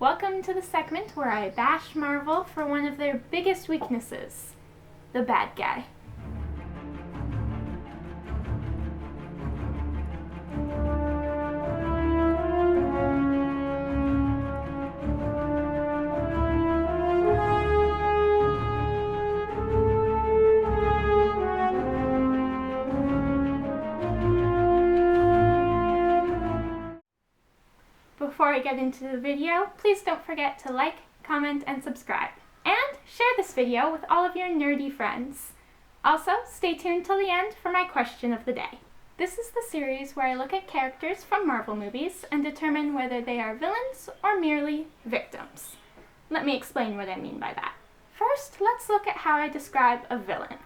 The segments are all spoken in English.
Welcome to the segment where I bash Marvel for one of their biggest weaknesses, the bad guy. Before I get into the video, please don't forget to like, comment, and subscribe. And share this video with all of your nerdy friends. Also, stay tuned till the end for my question of the day. This is the series where I look at characters from Marvel movies and determine whether they are villains or merely victims. Let me explain what I mean by that. First, let's look at how I describe a villain.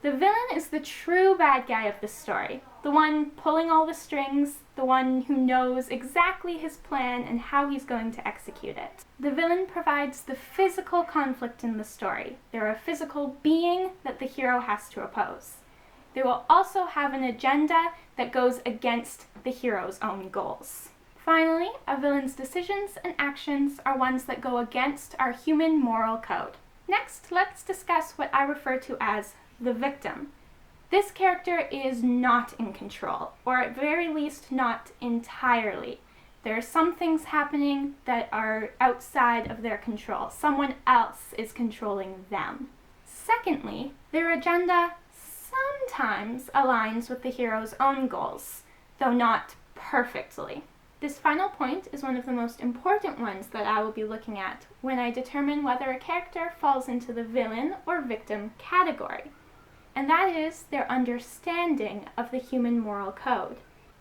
The villain is the true bad guy of the story, the one pulling all the strings, the one who knows exactly his plan and how he's going to execute it. The villain provides the physical conflict in the story. They're a physical being that the hero has to oppose. They will also have an agenda that goes against the hero's own goals. Finally, a villain's decisions and actions are ones that go against our human moral code. Next, let's discuss what I refer to as the victim. This character is not in control, or at very least not entirely. There are some things happening that are outside of their control. Someone else is controlling them. Secondly, their agenda sometimes aligns with the hero's own goals, though not perfectly. This final point is one of the most important ones that I will be looking at when I determine whether a character falls into the villain or victim category. And that is their understanding of the human moral code.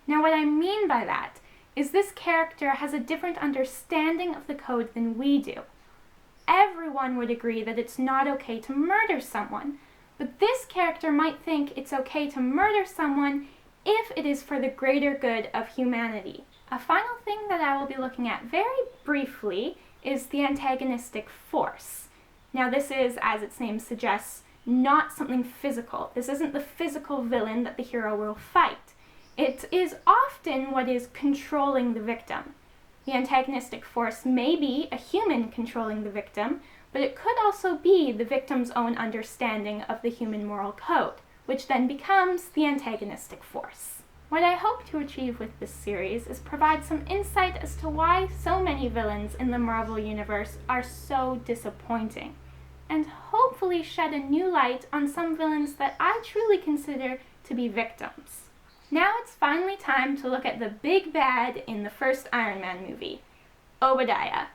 Now, what I mean by that is this character has a different understanding of the code than we do. Everyone would agree that it's not okay to murder someone, but this character might think it's okay to murder someone if it is for the greater good of humanity. A final thing that I will be looking at very briefly is the antagonistic force. Now, this is, as its name suggests, not something physical. This isn't the physical villain that the hero will fight. It is often what is controlling the victim. The antagonistic force may be a human controlling the victim, but it could also be the victim's own understanding of the human moral code, which then becomes the antagonistic force. What I hope to achieve with this series is provide some insight as to why so many villains in the Marvel Universe are so disappointing, and hopefully shed a new light on some villains that I truly consider to be victims. Now it's finally time to look at the big bad in the first Iron Man movie, Obadiah.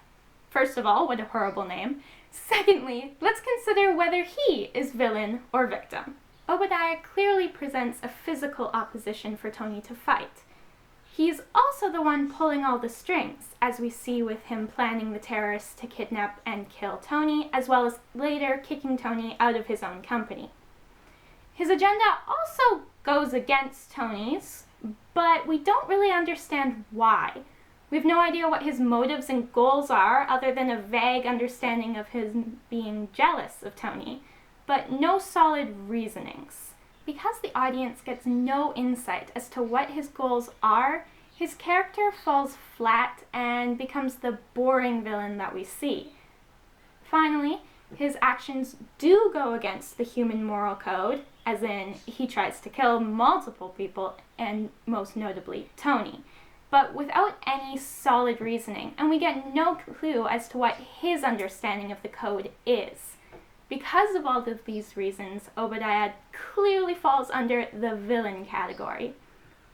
First of all, what a horrible name. Secondly, let's consider whether he is villain or victim. Obadiah clearly presents a physical opposition for Tony to fight. He's also the one pulling all the strings, as we see with him planning the terrorists to kidnap and kill Tony, as well as later kicking Tony out of his own company. His agenda also goes against Tony's, but we don't really understand why. We have no idea what his motives and goals are, other than a vague understanding of his being jealous of Tony, but no solid reasonings. Because the audience gets no insight as to what his goals are, his character falls flat and becomes the boring villain that we see. Finally, his actions do go against the human moral code, as in he tries to kill multiple people, and most notably Tony, but without any solid reasoning, and we get no clue as to what his understanding of the code is. Because of all of these reasons, Obadiah clearly falls under the villain category.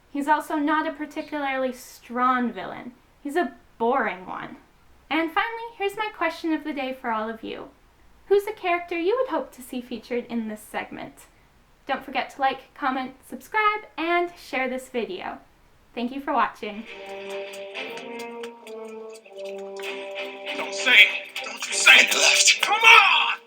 He's also not a particularly strong villain. He's a boring one. And finally, here's my question of the day for all of you. Who's a character you would hope to see featured in this segment? Don't forget to like, comment, subscribe, and share this video. Thank you for watching. Don't you say it left. Come on!